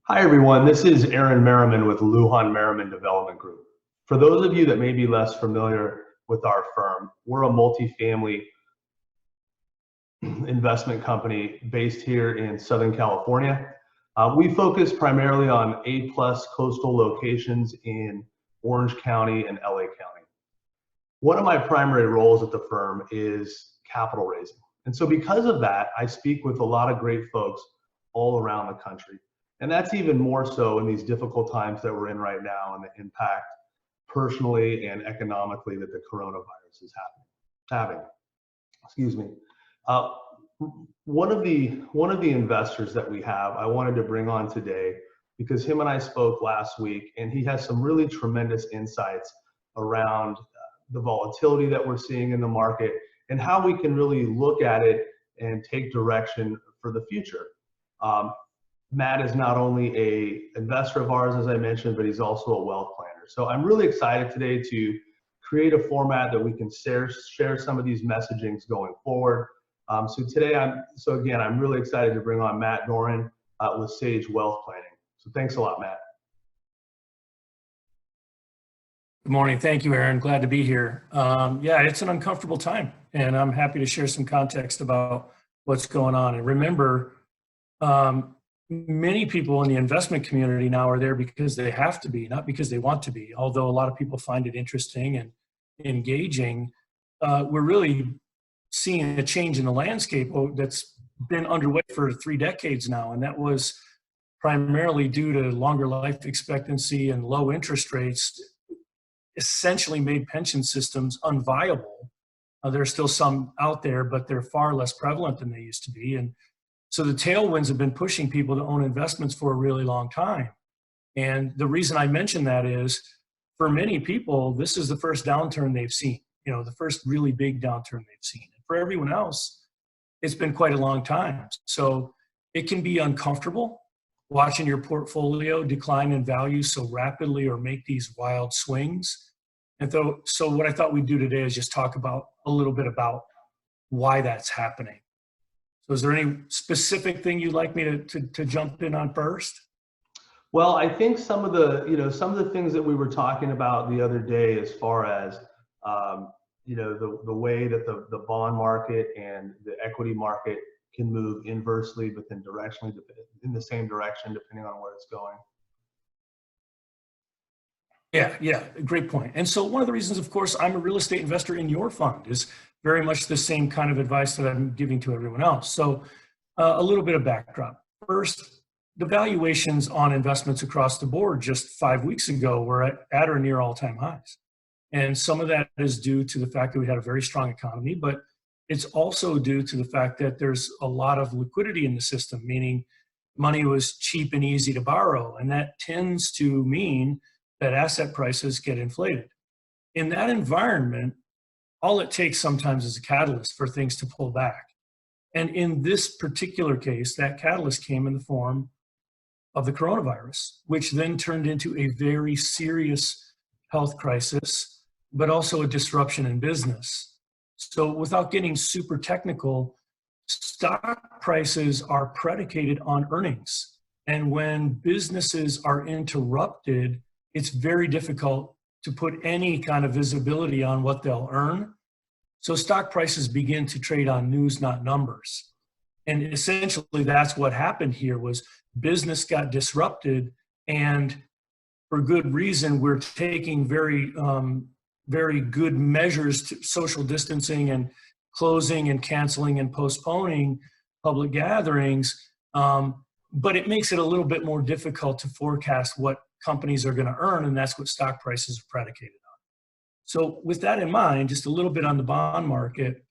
Hi, everyone. This is Aaron Merriman with Lujan Merriman Development Group. For those of you that may be less familiar with our firm, we're a multifamily investment company based here in Southern California. We focus primarily on A-plus coastal locations in Orange County and LA County. One of my primary roles at the firm is capital raising. And so because of that, I speak with a lot of great folks all around the country. And that's even more so in these difficult times that we're in right now and the impact personally and economically that the coronavirus is having. Excuse me. Uh, one of the investors that we have, I wanted to bring on today because him and I spoke last week, and he has some really tremendous insights around the volatility that we're seeing in the market and how we can really look at it and take direction for the future. Matt is not only an investor of ours, as I mentioned, but he's also a wealth planner. So I'm really excited today to create a format that we can share some of these messagings going forward. So again, I'm really excited to bring on Matt Doran with Sage Wealth Planning. So thanks a lot, Matt. Good morning. Thank you, Aaron. Glad to be here. Yeah, it's an uncomfortable time, and I'm happy to share some context about what's going on. And remember, many people in the investment community now are there because they have to be, not because they want to be. Although a lot of people find it interesting and engaging, we're really seeing a change in the landscape that's been underway for 3 decades now, and that was primarily due to longer life expectancy and low interest rates essentially made pension systems unviable. There are still some out there, but they're far less prevalent than they used to be. And so the tailwinds have been pushing people to own investments for a really long time. And the reason I mention that is, for many people, this is the first downturn they've seen, the first really big downturn they've seen. And for everyone else, it's been quite a long time. So it can be uncomfortable watching your portfolio decline in value so rapidly or make these wild swings. And so what I thought we'd do today is just talk about a little bit about why that's happening. So is there any specific thing you'd like me to jump in on first? Well, I think some of the things that we were talking about the other day, as far as the way that the bond market and the equity market can move inversely, but then directionally in the same direction, depending on where it's going. Yeah, great point. And so one of the reasons, of course, I'm a real estate investor in your fund is very much the same kind of advice that I'm giving to everyone else. So a little bit of backdrop. First, the valuations on investments across the board just 5 weeks ago were at or near all-time highs. And some of that is due to the fact that we had a very strong economy, but it's also due to the fact that there's a lot of liquidity in the system, meaning money was cheap and easy to borrow. And that tends to mean that asset prices get inflated. In that environment, all it takes sometimes is a catalyst for things to pull back. And in this particular case, that catalyst came in the form of the coronavirus, which then turned into a very serious health crisis, but also a disruption in business. So without getting super technical, stock prices are predicated on earnings. And when businesses are interrupted, it's very difficult to put any kind of visibility on what they'll earn. So stock prices begin to trade on news, not numbers. And essentially that's what happened here was business got disrupted, and for good reason, we're taking very good measures to social distancing and closing and canceling and postponing public gatherings. But it makes it a little bit more difficult to forecast what companies are going to earn, and that's what stock prices are predicated on. So with that in mind, just a little bit on the bond market,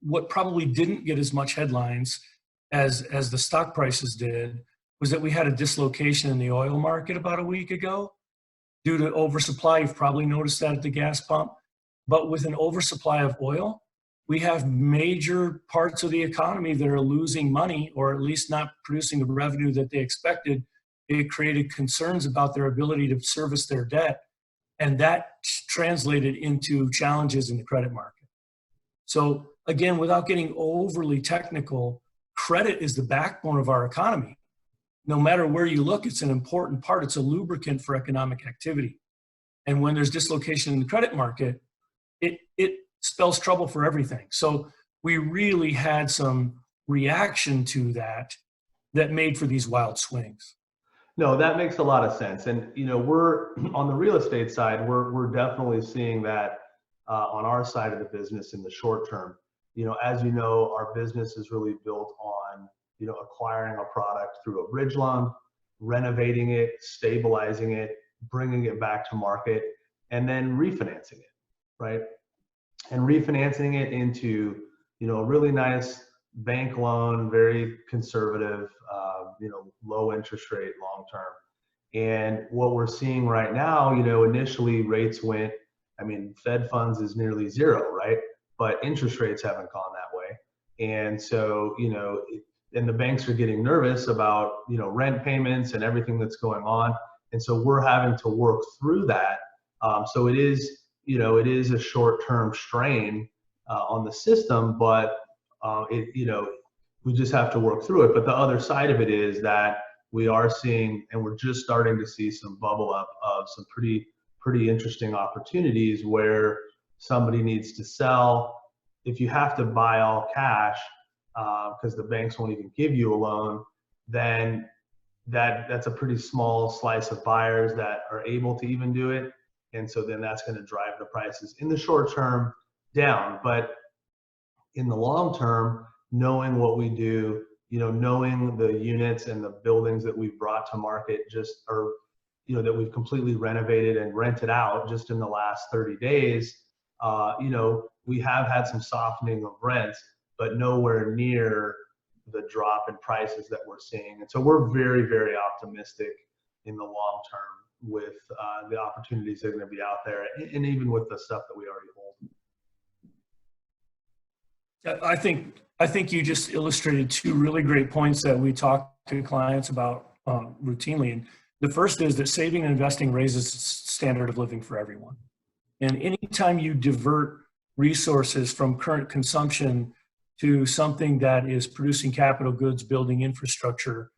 what probably didn't get as much headlines as the stock prices did was that we had a dislocation in the oil market about a week ago due to oversupply. You've probably noticed that at the gas pump. But with an oversupply of oil, we have major parts of the economy that are losing money, or at least not producing the revenue that they expected. It created concerns about their ability to service their debt, and that translated into challenges in the credit market. So again, without getting overly technical, credit is the backbone of our economy. no matter where you look, it's an important part. It's a lubricant for economic activity. And when there's dislocation in the credit market, it spells trouble for everything. So we really had some reaction to that made for these wild swings. No, that makes a lot of sense. And, we're on the real estate side, we're definitely seeing that on our side of the business in the short term. As you know, our business is really built on, acquiring a product through a bridge loan, renovating it, stabilizing it, bringing it back to market, and then refinancing it, right? And refinancing it into, a really nice bank loan, very conservative, low interest rate, long term. And what we're seeing right now, initially rates went, Fed funds is nearly zero, right? But interest rates haven't gone that way. And so, and the banks are getting nervous about, rent payments and everything that's going on. And so we're having to work through that. So it is, it is a short-term strain on the system, but we just have to work through it. But the other side of it is that we are seeing, and we're just starting to see some bubble up of some pretty interesting opportunities where somebody needs to sell. If you have to buy all cash because the banks won't even give you a loan, then that's a pretty small slice of buyers that are able to even do it. And so then that's going to drive the prices in the short term down. But in the long term, knowing what we do, knowing the units and the buildings that we've brought to market that we've completely renovated and rented out just in the last 30 days, we have had some softening of rents, but nowhere near the drop in prices that we're seeing. And so we're very, very optimistic in the long term with the opportunities that are going to be out there, and even with the stuff that we already hold. I think you just illustrated two really great points that we talk to clients about routinely. And the first is that saving and investing raises the standard of living for everyone. And anytime you divert resources from current consumption to something that is producing capital goods, building infrastructure,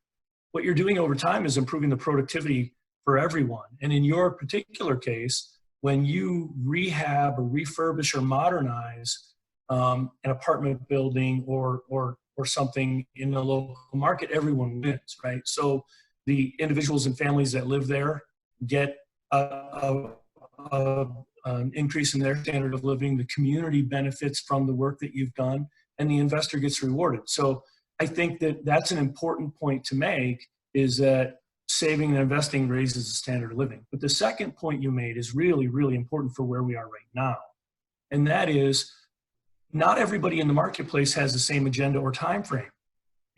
what you're doing over time is improving the productivity for everyone. And in your particular case, when you rehab or refurbish or modernize an apartment building or something in the local market, everyone wins, right? So the individuals and families that live there get an increase in their standard of living. The community benefits from the work that you've done, and the investor gets rewarded. So I think that that's an important point to make, is that saving and investing raises the standard of living. But the second point you made is really, really important for where we are right now. And that is, not everybody in the marketplace has the same agenda or time frame.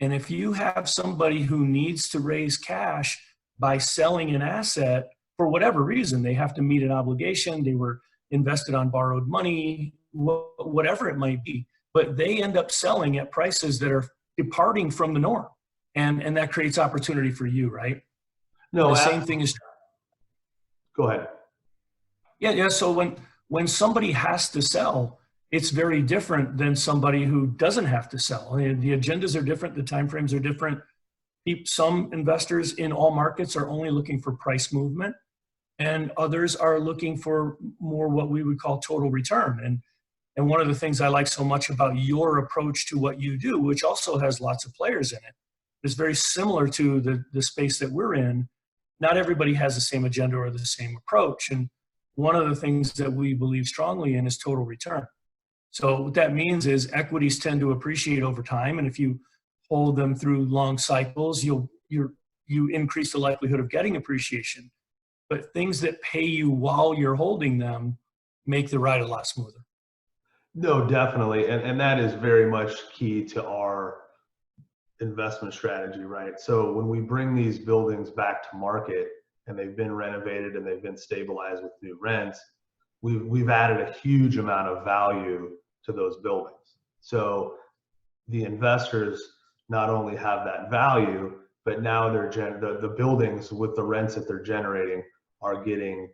And if you have somebody who needs to raise cash by selling an asset for whatever reason, they have to meet an obligation, they were invested on borrowed money, whatever it might be, but they end up selling at prices that are departing from the norm. And that creates opportunity for you, right? No, the same thing is. Go ahead. Yeah. So when somebody has to sell, it's very different than somebody who doesn't have to sell. I mean, the agendas are different, the timeframes are different. Some investors in all markets are only looking for price movement, and others are looking for more what we would call total return. And one of the things I like so much about your approach to what you do, which also has lots of players in it, is very similar to the space that we're in. Not everybody has the same agenda or the same approach. And one of the things that we believe strongly in is total return. So what that means is equities tend to appreciate over time. And if you hold them through long cycles, you increase the likelihood of getting appreciation. But things that pay you while you're holding them make the ride a lot smoother. No, definitely. And that is very much key to our investment strategy, right? So when we bring these buildings back to market and they've been renovated and they've been stabilized with new rents, we've added a huge amount of value to those buildings. So the investors not only have that value, but now the buildings with the rents that they're generating are getting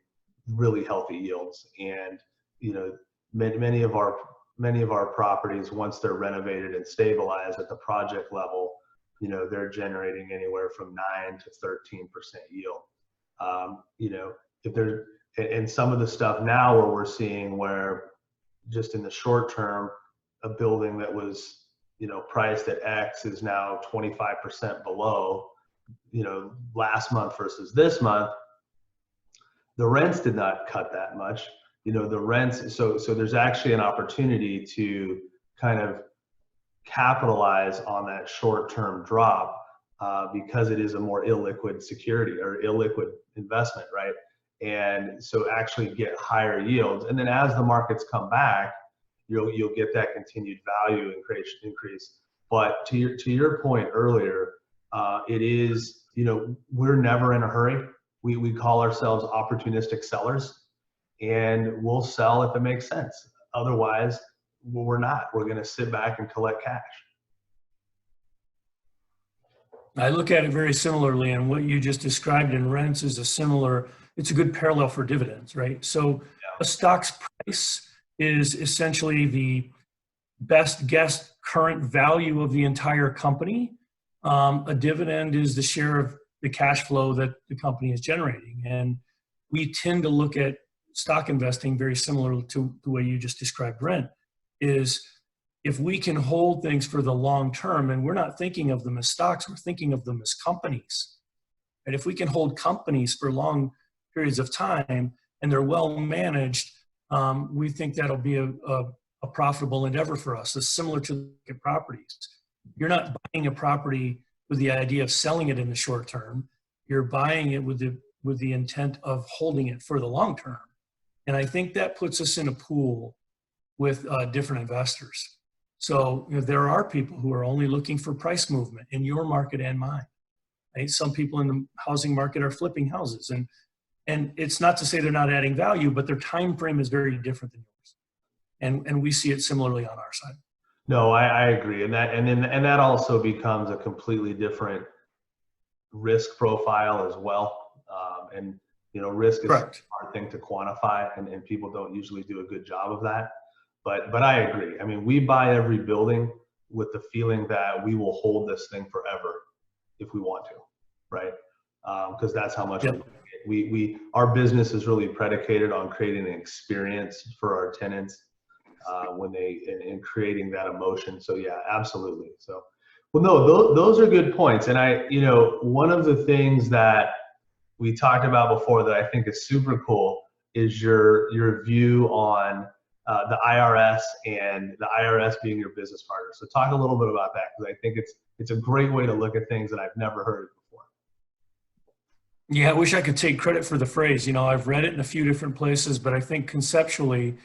really healthy yields. And many of our properties, once they're renovated and stabilized at the project level, they're generating anywhere from 9 to 13% yield. If there's, and some of the stuff now where we're seeing where just in the short term, a building that was, priced at X is now 25% below, last month versus this month. The rents did not cut that much. The rents, so there's actually an opportunity to kind of capitalize on that short-term drop because it is a more illiquid security or illiquid investment, right? And so actually get higher yields. And then as the markets come back, you'll get that continued value increase. But to your point earlier, it is, we're never in a hurry. We call ourselves opportunistic sellers, and we'll sell if it makes sense. Otherwise, we're not. We're going to sit back and collect cash. I look at it very similarly, and what you just described in rents is it's a good parallel for dividends, right? So a stock's price is essentially the best guess current value of the entire company. A dividend is the share of the cash flow that the company is generating. And we tend to look at stock investing very similar to the way you just described rent, is if we can hold things for the long term, and we're not thinking of them as stocks, we're thinking of them as companies. And if we can hold companies for long periods of time and they're well managed, we think that'll be a profitable endeavor for us. It's similar to properties. You're not buying a property with the idea of selling it in the short term. You're buying it with the intent of holding it for the long term. And I think that puts us in a pool with different investors. So there are people who are only looking for price movement in your market and mine. Right? Some people in the housing market are flipping houses, and it's not to say they're not adding value, but their time frame is very different than yours. And we see it similarly on our side. No, I agree, and that also becomes a completely different risk profile as well. And risk is Correct. a hard thing to quantify, and people don't usually do a good job of that. But I agree. I mean, we buy every building with the feeling that we will hold this thing forever if we want to, right? Because that's how much our business is really predicated on creating an experience for our tenants and creating that emotion. So yeah, absolutely. So, well, no, those are good points. And one of the things that we talked about before that I think is super cool is your view on the IRS and the IRS being your business partner. So talk a little bit about that, because I think it's a great way to look at things that I've never heard before. Yeah, I wish I could take credit for the phrase. I've read it in a few different places, but I think conceptually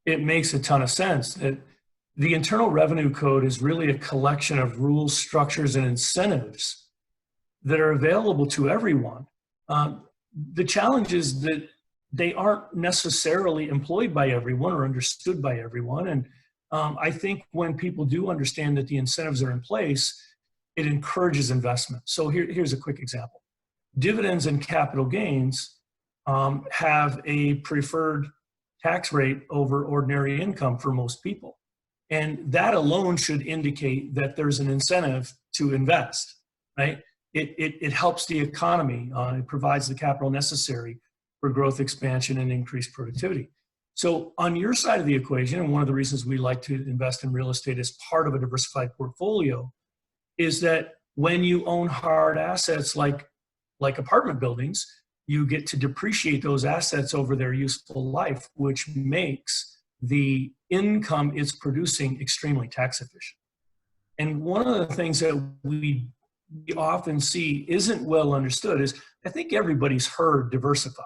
it makes a ton of sense that the Internal Revenue Code is really a collection of rules, structures, and incentives that are available to everyone. The challenge is that they aren't necessarily employed by everyone or understood by everyone. And I think when people do understand that the incentives are in place, it encourages investment. So here's a quick example. Dividends and capital gains have a preferred tax rate over ordinary income for most people. And that alone should indicate that there's an incentive to invest, right? It helps the economy. It provides the capital necessary for growth, expansion, and increased productivity. So on your side of the equation, and one of the reasons we like to invest in real estate as part of a diversified portfolio, is that when you own hard assets like apartment buildings, you get to depreciate those assets over their useful life, which makes the income it's producing extremely tax efficient. And one of the things that we often see isn't well understood is, I think everybody's heard diversify,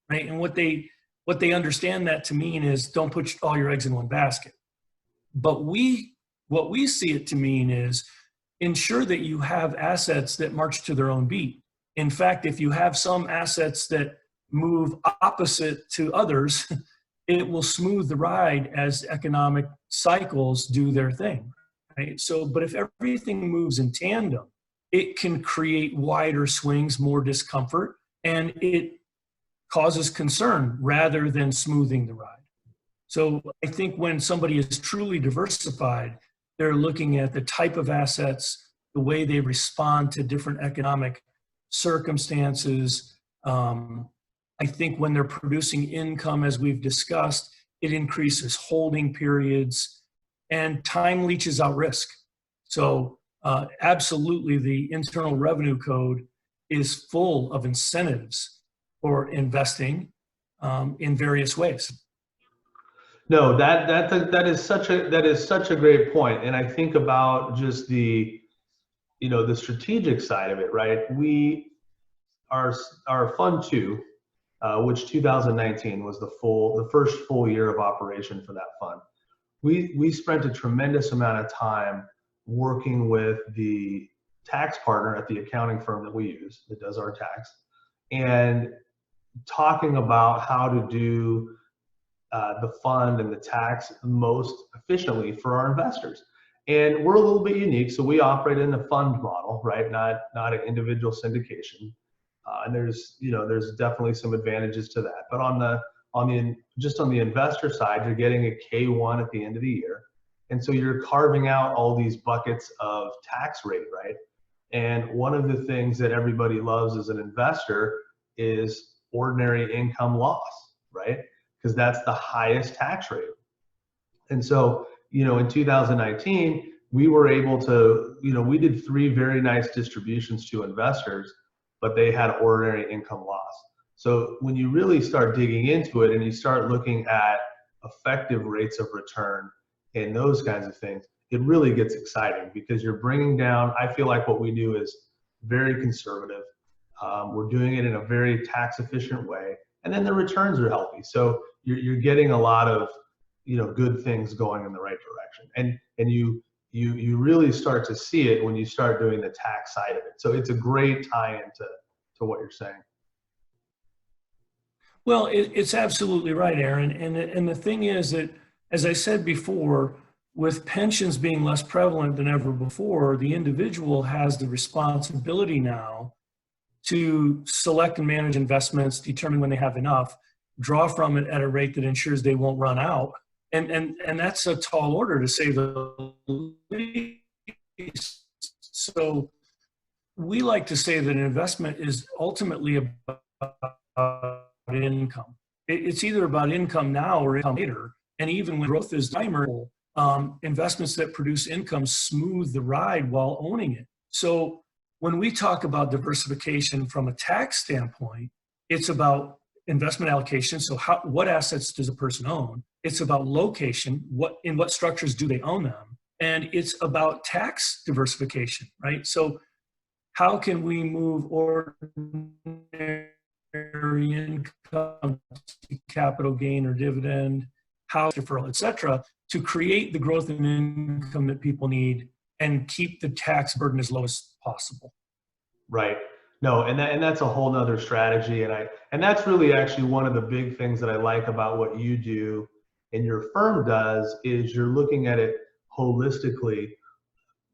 right? And what they understand that to mean is don't put all your eggs in one basket. But what we see it to mean is ensure that you have assets that march to their own beat. In fact, if you have some assets that move opposite to others, it will smooth the ride as economic cycles do their thing, right? So, but if everything moves in tandem, it can create wider swings, more discomfort, and it causes concern rather than smoothing the ride. So I think when somebody is truly diversified, they're looking at the type of assets the way they respond to different economic circumstances. I think when they're producing income, as we've discussed, it increases holding periods, and time leaches out risk. So absolutely, the Internal Revenue Code is full of incentives for investing in various ways. No, that is such a great point. And I think about just the, the strategic side of it, right? Our Fund 2, which 2019 was the first full year of operation for that fund. We spent a tremendous amount of time working with the tax partner at the accounting firm that we use that does our tax, and talking about how to do the fund and the tax most efficiently for our investors. And we're a little bit unique, so we operate in a fund model, right? Not an individual syndication. And there's definitely some advantages to that. But on the investor side, you're getting a K1 at the end of the year. And so you're carving out all these buckets of tax rate, right? And one of the things that everybody loves as an investor is ordinary income loss, right? Because that's the highest tax rate. And so, in 2019, we were able to, we did 3 very nice distributions to investors, but they had ordinary income loss. So when you really start digging into it and you start looking at effective rates of return and those kinds of things, it really gets exciting because you're bringing down, I feel like what we do is very conservative. We're doing it in a very tax efficient way. And then the returns are healthy. So you're getting a lot of, good things going in the right direction. And you really start to see it when you start doing the tax side of it. So it's a great tie-in to what you're saying. Well, it's absolutely right, Aaron. And the thing is that, as I said before, with pensions being less prevalent than ever before, the individual has the responsibility now to select and manage investments, determine when they have enough, draw from it at a rate that ensures they won't run out. And that's a tall order, to say the least. So we like to say that an investment is ultimately about income. It's either about income now or income later. And even when growth is primal, investments that produce income smooth the ride while owning it. So when we talk about diversification from a tax standpoint, it's about investment allocation. So what assets does a person own? It's about location. In what structures do they own them? And it's about tax diversification, right? So how can we move ordinary income to capital gain or dividend, house deferral, et cetera, to create the growth in income that people need and keep the tax burden as low as possible? Right. No, and that's a whole nother strategy. And that's really actually one of the big things that I like about what you do and your firm does, is you're looking at it holistically,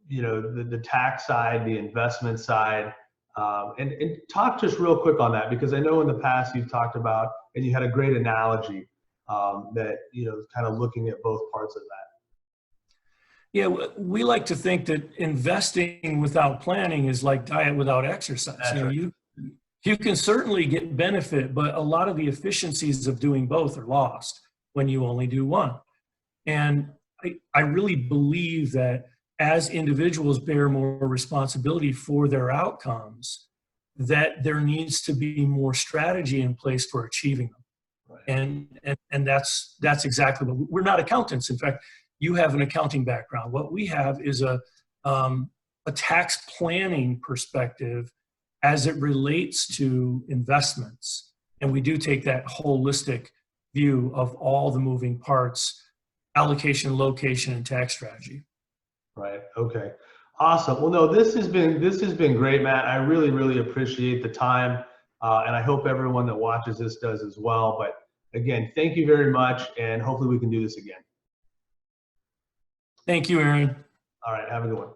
the tax side, the investment side. And talk just real quick on that, because I know in the past you've talked about, and you had a great analogy that, kind of looking at both parts of that. Yeah, we like to think that investing without planning is like diet without exercise. Right. You can certainly get benefit, but a lot of the efficiencies of doing both are lost when you only do one. And I really believe that as individuals bear more responsibility for their outcomes, that there needs to be more strategy in place for achieving them. Right. And that's exactly what we're not accountants. In fact, you have an accounting background. What we have is a tax planning perspective as it relates to investments. And we do take that holistic view of all the moving parts: allocation, location, and tax strategy. Right. Okay. Awesome. Well, no, this has been great, Matt. I really, really appreciate the time. And I hope everyone that watches this does as well. But again, thank you very much. And hopefully we can do this again. Thank you, Aaron. All right. Have a good one.